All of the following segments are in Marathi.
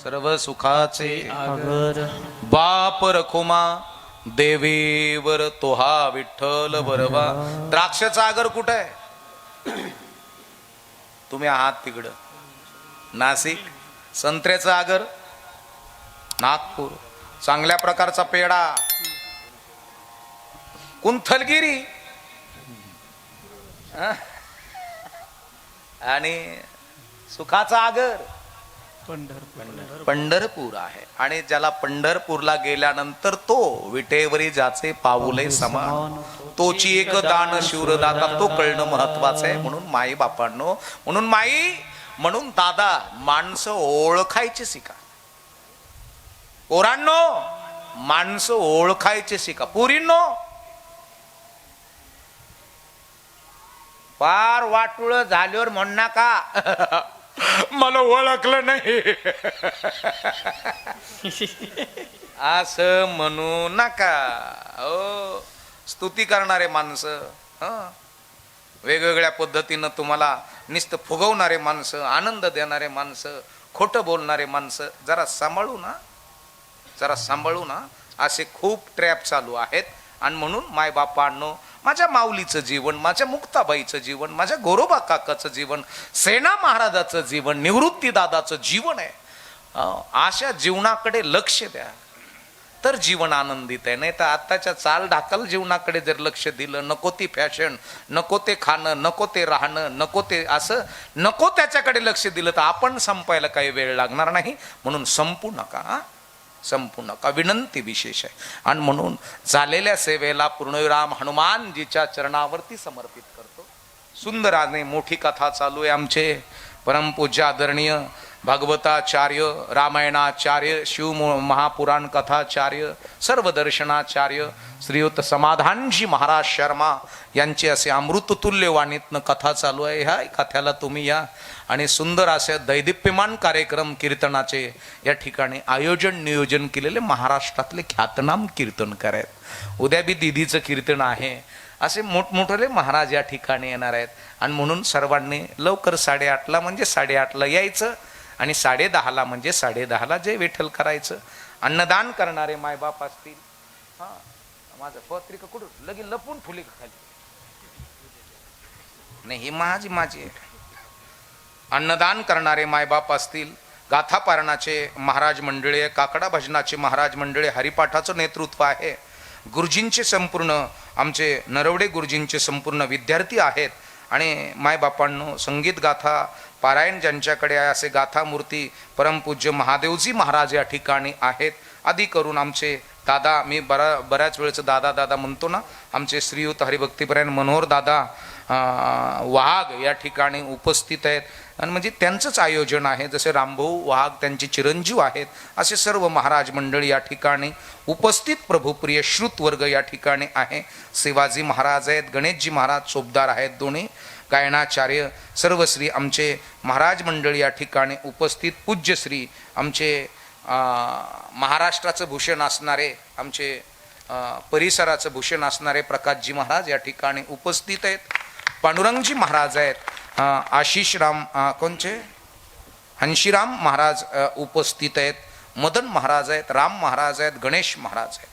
सर्व सुखाचे आगर बाप रखुमा देवीवर तोहा विठ्ठल बरवा. द्राक्षाचा आगर कुठं आहे? तुम्ही आहात तिकडं नाशिक. संत्र्याचा आगर नागपूर. चांगल्या प्रकारचा पेढा कुंथलगिरी. आणि सुखाचा आगर पंढरपूर आहे. आणि ज्याला पंढरपूरला गेल्यानंतर तो विटेवरी ज्याचे पाऊले समान तोची एक दान शूरदाता, तो कळणं महत्वाचं आहे. म्हणून माई बापांनो, म्हणून माई, म्हणून दादा, माणसं ओळखायची शिका. पोरांनो माणसं ओळखायचे शिका. पुरींनो फार वाटुळ झाल्यावर म्हण नका मला ओळखलं नाही असं म्हणू नका. हो, स्तुती करणारे माणसं, वेगवेगळ्या पद्धतीनं तुम्हाला नुसतं फुगवणारे माणसं, आनंद देणारे माणसं, खोटं बोलणारे माणसं, जरा सांभाळू ना, जरा सांभाळू ना. असे खूप ट्रॅप चालू आहेत. आणि म्हणून मायबापांनो, माझ्या माऊलीचं जीवन, माझ्या मुक्ताबाईचं जीवन, माझ्या गोरोबा काकाचं जीवन, सेना महाराजाचं जीवन, निवृत्ती दादाचं जीवन आहे. अशा जीवनाकडे लक्ष द्या तर जीवन आनंदित आहे. नाही तर आत्ताच्या चाल ढाकल जीवनाकडे जर लक्ष दिलं, नको ती फॅशन, नको ते खाणं, नको ते राहणं, नको ते असं, नको त्याच्याकडे लक्ष दिलं तर आपण संपायला काही वेळ लागणार नाही. म्हणून संपू नका, संपू नका, विनंती विशेष आहे. आणि म्हणून झालेल्या सेवेला पूर्णविराम हनुमानजीच्या चरणावरती समर्पित करतो. सुंदर आणि मोठी कथा चालू आहे. आमचे परमपूज्य आदरणीय भागवताचार्य, रामायणाचार्य, शिव महापुराण कथाचार्य, सर्व दर्शनाचार्य श्रीयुत समाधानजी महाराज शर्मा यांचे असे अमृततुल्य वाणीतनं कथा चालू आहे. ह्या कथ्याला तुम्ही या. आणि सुंदर असे दैदिप्यमान कार्यक्रम कीर्तनाचे या ठिकाणी आयोजन नियोजन केलेले महाराष्ट्रातले ख्यातनाम कीर्तनकार आहेत. उद्या बी दिदीचं कीर्तन आहे. असे मोठमोठे महाराज या ठिकाणी येणार आहेत. आणि म्हणून सर्वांनी लवकर 8:30ला म्हणजे 8:30ला यायचं आणि 10:30ला म्हणजे 10:30ला जय विठ्ठल करायचं. अन्नदान करणारे मायबाप असतील, माझं पत्रिका कुठं लगेच लपून फुली खाली नाही, ही माझी आहे. अन्नदान करणारे मायबाप असतील, गाथा पारणाचे महाराज मंडळी, काकडा भजनाचे महाराज मंडळी, हरिपाठाचं नेतृत्व आहे, गुरुजींचे संपूर्ण आमचे नरवडे गुरुजींचे संपूर्ण विद्यार्थी आहेत. आणि मायबापांनो, संगीत गाथा पारायण ज्यांच्याकडे आहे असे गाथा मूर्ती परमपूज्य महादेवजी महाराज या ठिकाणी आहेत. आदी करून आमचे दादा, मी बऱ्याच वेळेचं दादा म्हणतो ना, आमचे श्रीयुत हरिभक्तीपरायण मनोहर दादा वाघ या ठिकाणी उपस्थित आहेत. आणि म्हणजे त्यांचंच आयोजन आहे. जसे रामभाऊ वाघ त्यांचे चिरंजीव आहेत, असे सर्व महाराज मंडळी या ठिकाणी उपस्थित प्रभुप्रिय श्रुतवर्ग या ठिकाणी आहे. शिवाजी महाराज आहेत, गणेशजी महाराज चोपदार आहेत, दोन्ही गायनाचार्य, सर्व श्री आमचे महाराज मंडळी या ठिकाणी उपस्थित. पूज्य श्री आमचे महाराष्ट्राचं भूषण असणारे, आमचे परिसराचं भूषण असणारे प्रकाशजी महाराज या ठिकाणी उपस्थित आहेत. पांडुरंगजी महाराज आहेत, आशिषराम कोणचे हंशीराम महाराज उपस्थित आहेत, मदन महाराज आहेत, राम महाराज आहेत, गणेश महाराज आहेत.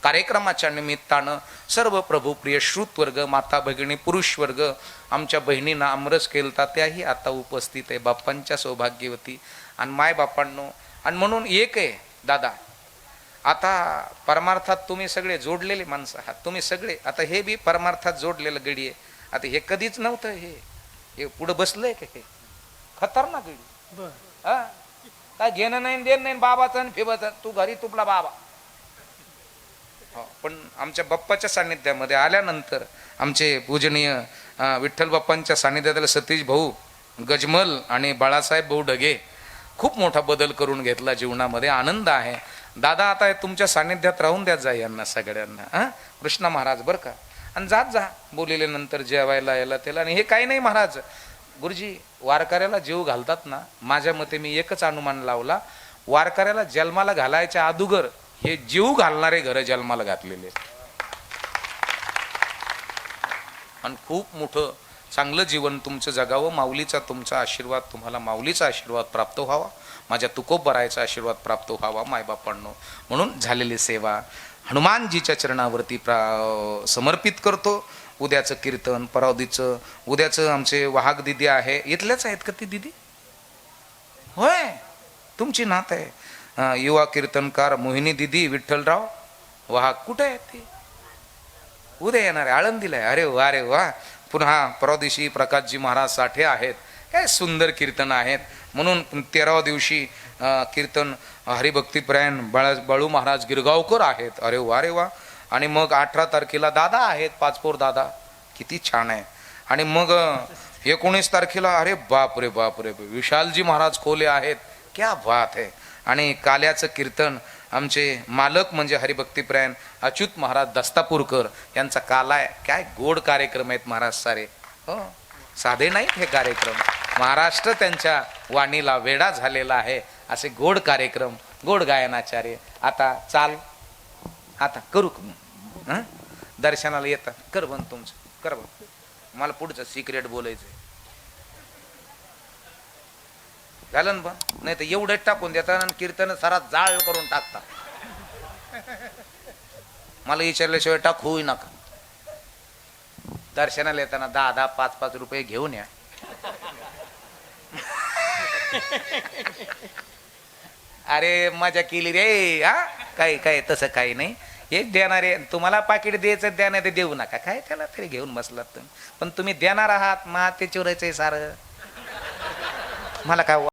कार्यक्रमाच्या निमित्तानं सर्व प्रभुप्रिय श्रुतवर्ग, माता भगिनी, पुरुष वर्ग, आमच्या बहिणींना आमरस केलता त्याही आता उपस्थित आहे. बाप्पांच्या सौभाग्यवती आणि माय बापांनो. आणि म्हणून एक आहे दादा, आता परमार्थात तुम्ही सगळे जोडलेले माणसं आहात. तुम्ही सगळे आता हे बी परमार्थात जोडलेलं गडी आहे. आता हे कधीच नव्हतं, हे पुढं बसलंय का? हे खतरनाक गडी. काय घेणं नाही देणं नाही बाबाचं आणि फिबाचं, तू घरी तुपला बाबा. पण आमच्या बाप्पाच्या सान्निध्यामध्ये आल्यानंतर आमचे पूजनीय विठ्ठल बाप्पांच्या सान्निध्यातले सतीश भाऊ गजमल आणि बाळासाहेब भाऊ ढगे खूप मोठा बदल करून घेतला जीवनामध्ये. आनंद आहे दादा. आता तुमच्या सान्निध्यात राहून द्या जा यांना सगळ्यांना. कृष्णा महाराज बरं का. आणि जात जा बोलिले नंतर जेवायला यायला त्याला. आणि हे काही नाही महाराज, गुरुजी वारकऱ्याला जीव घालतात ना, माझ्या मते मी एकच अनुमान लावला, वारकऱ्याला जन्माला घालायच्या अदुगर हे जीव घालणारे घर जन्माला घातलेले. आणि खूप मोठं चांगलं जीवन तुमचं जगावं. माऊलीचा तुमचा आशीर्वाद, तुम्हाला माऊलीचा आशीर्वाद प्राप्त व्हावा. माझ्या तुकोबरायचा आशीर्वाद प्राप्त व्हावा मायबापांनो. म्हणून झालेली सेवा हनुमानजीच्या चरणावरती समर्पित करतो. उद्याचं कीर्तन, परावदीचं, उद्याचं आमचे वाहक दिदी आहे. इथल्याच आहेत का ती दिदी? होय, तुमची नात आहे. युवा कीर्तनकार मोहिनी दिदी विठ्ठलराव वाहक कुठे आहेत ती? उद्या येणार आहे, आळंदीला आहे. अरे वा, अरे वा. पुन्हा परवादिवशी प्रकाशजी महाराज साठे आहेत. काय सुंदर कीर्तन आहेत. म्हणून 13व्या दिवशी कीर्तन हरिभक्तीपरायण बाळू महाराज गिरगावकर आहेत. अरे वा, अरे वा. आणि मग 18 तारखेला दादा आहेत, पाचपोर दादा, किती छान आहे. आणि मग 19 तारखेला अरे बाप रे बाप रे, विशालजी महाराज खोले आहेत. क्या बात आहे. आणि काल्याचं कीर्तन आमचे मालक म्हणजे हरिभक्तीपरायण अच्युत महाराज दस्तापूरकर यांचा काला आहे. काय गोड कार्यक्रम आहेत महाराज सारे. हो, साधे नाहीत हे कार्यक्रम. महाराष्ट्र त्यांच्या वाणीला वेडा झालेला आहे. असे गोड कार्यक्रम, गोड गायनाचार्य. आता चाल, आता करू दर्शनाला येतात. कर बंद तुमचं, कर बंद. मला पुढचं सिक्रेट बोलायचंय. झालं ना? नाही तर एवढं टाकून देतात आणि कीर्तन सारा जाळ करून टाकतात. मला विचारल्याशिवाय टाकू नका. दर्शनाला येताना 10-10, 5-5 रुपये घेऊन या. अरे मजा केली रे. हा, काही काय तसं काही नाही. हे देणारे, तुम्हाला पाकिट द्यायचं द्या, नाही ते देऊ नका. काय त्याला तरी घेऊन बसलात तुम्ही. पण तुम्ही देणार आहात, मा ते चोरायचंय सारं. मला काय